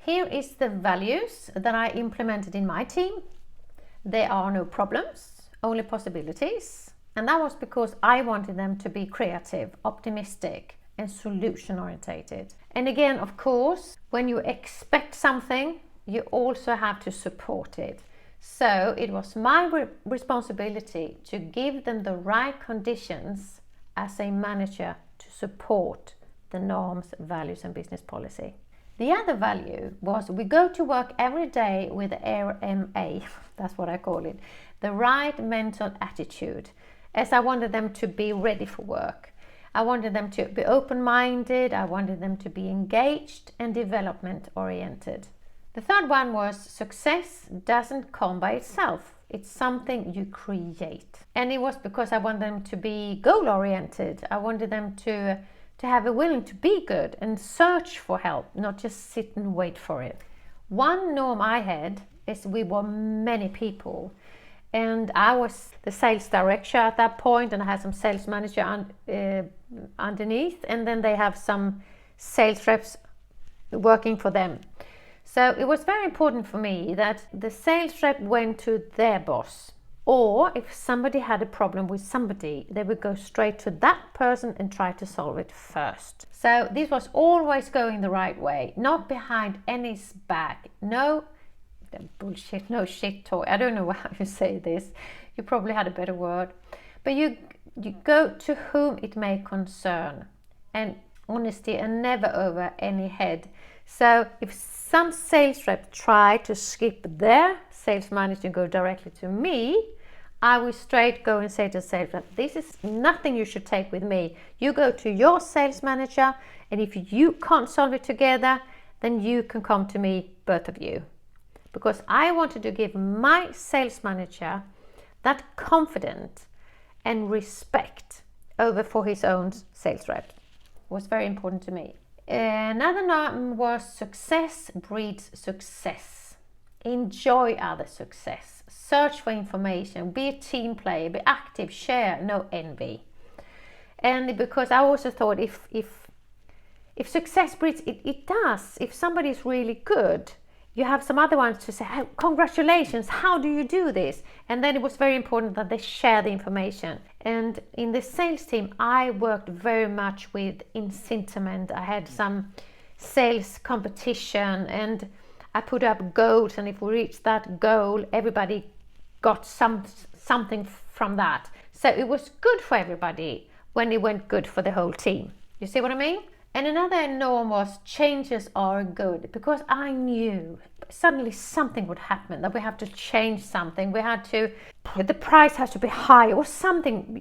Here is the values that I implemented in my team. There are no problems, only possibilities. And that was because I wanted them to be creative, optimistic, and solution orientated. And again, of course, when you expect something, you also have to support it. So it was my responsibility to give them the right conditions as a manager to support the norms, values, and business policy. The other value was we go to work every day with RMA, that's what I call it, the right mental attitude, as I wanted them to be ready for work. I wanted them to be open-minded, I wanted them to be engaged and development-oriented. The third one was success doesn't come by itself. It's something you create. And it was because I wanted them to be goal-oriented. I wanted them to have a willing to be good and search for help, not just sit and wait for it. One norm I had is we were many people. And I was the sales director at that point, and I had some sales manager underneath, and then they have some sales reps working for them. So it was very important for me that the sales rep went to their boss, or if somebody had a problem with somebody, they would go straight to that person and try to solve it first. So this was always going the right way, not behind any's back. No bullshit, no shit talk. I don't know how you say this. You probably had a better word. But you go to whom it may concern. And honesty and never over any head. So if some sales rep try to skip their sales manager and go directly to me, I will straight go and say to the sales rep, this is nothing you should take with me. You go to your sales manager, and if you can't solve it together, then you can come to me, both of you. Because I wanted to give my sales manager that confidence and respect over for his own sales rep. It was very important to me. Another norm was success breeds success. Enjoy other success. Search for information. Be a team player. Be active. Share. No envy. And because I also thought if success breeds, it does. If somebody is really good, you have some other ones to say, hey, congratulations, how do you do this? And then it was very important that they share the information. And in the sales team, I worked very much with incentives. I had some sales competition and I put up goals. And if we reached that goal, everybody got something from that. So it was good for everybody when it went good for the whole team. You see what I mean? And another norm was changes are good, because I knew suddenly something would happen, that we have to change something. We had to, the price has to be high or something,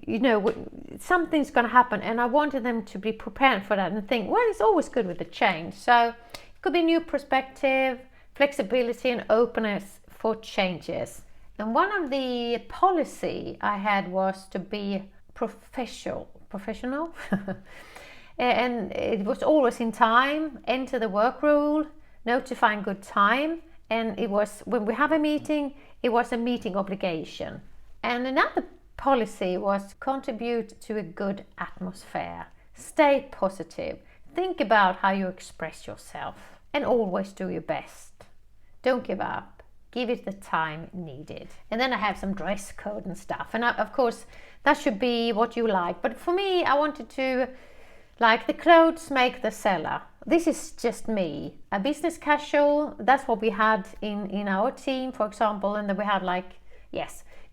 something's going to happen. And I wanted them to be prepared for that and think, well, it's always good with the change. So it could be new perspective, flexibility and openness for changes. And one of the policy I had was to be professional. And it was always in time, enter the work rule, notifying good time. And it was, when we have a meeting, it was a meeting obligation. And another policy was contribute to a good atmosphere. Stay positive. Think about how you express yourself and always do your best. Don't give up. Give it the time needed. And then I have some dress code and stuff. And of course, that should be what you like. But for me, I wanted to, like, the clothes make the seller. This is just me. A business casual, that's what we had in our team, for example. And then we had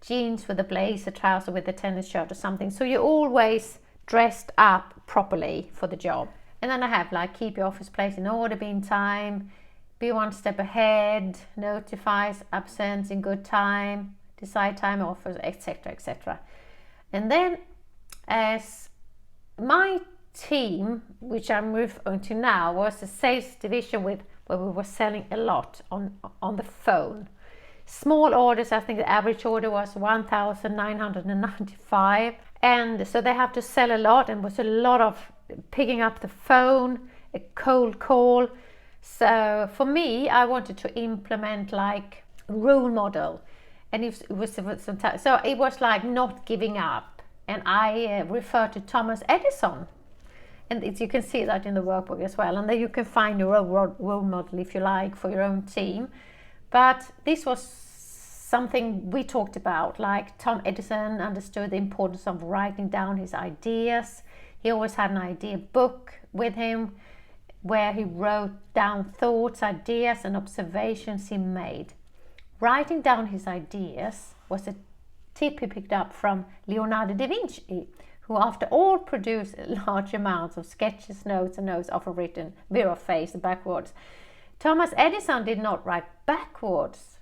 jeans with a blazer, trouser with a tennis shirt or something. So you're always dressed up properly for the job. And then I have keep your office place in order, be in time, be one step ahead, notifies absence in good time, decide time offers, etc., etc. And then as my team, which I'm referring to now, was a sales division where we were selling a lot on the phone. Small orders, I think the average order was 1,995, and so they have to sell a lot, and was a lot of picking up the phone, a cold call. So for me, I wanted to implement a role model, and it was so it was not giving up. And I refer to Thomas Edison. And you can see that in the workbook as well. And then you can find your own role model, if you like, for your own team. But this was something we talked about, like Tom Edison understood the importance of writing down his ideas. He always had an idea book with him where he wrote down thoughts, ideas, and observations he made. Writing down his ideas was a tip he picked up from Leonardo da Vinci, who after all produced large amounts of sketches, notes, and notes, often written mirror face backwards. Thomas Edison did not write backwards,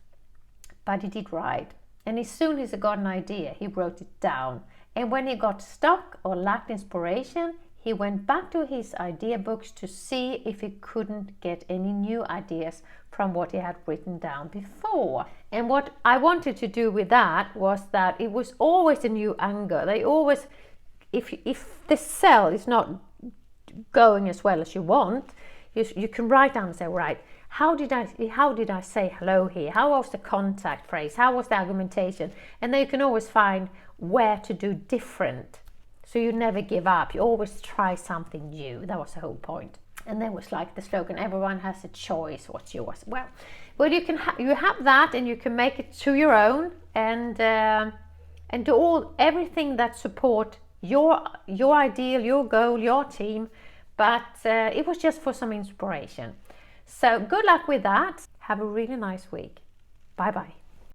but he did write. And as soon as he got an idea, he wrote it down. And when he got stuck or lacked inspiration, he went back to his idea books to see if he couldn't get any new ideas from what he had written down before. And what I wanted to do with that was that it was always a new angle. They always, if the cell is not going as well as you want, you can write down and say, right, how did I say hello here? How was the contact phrase? How was the argumentation? And then you can always find where to do different. So you never give up. You always try something new. That was the whole point. And there was like the slogan, everyone has a choice, what's yours? Well, you can you have that, and you can make it to your own, and do everything that support your ideal, your goal, your team. But it was just for some inspiration. So good luck with that. Have a really nice week. Bye bye.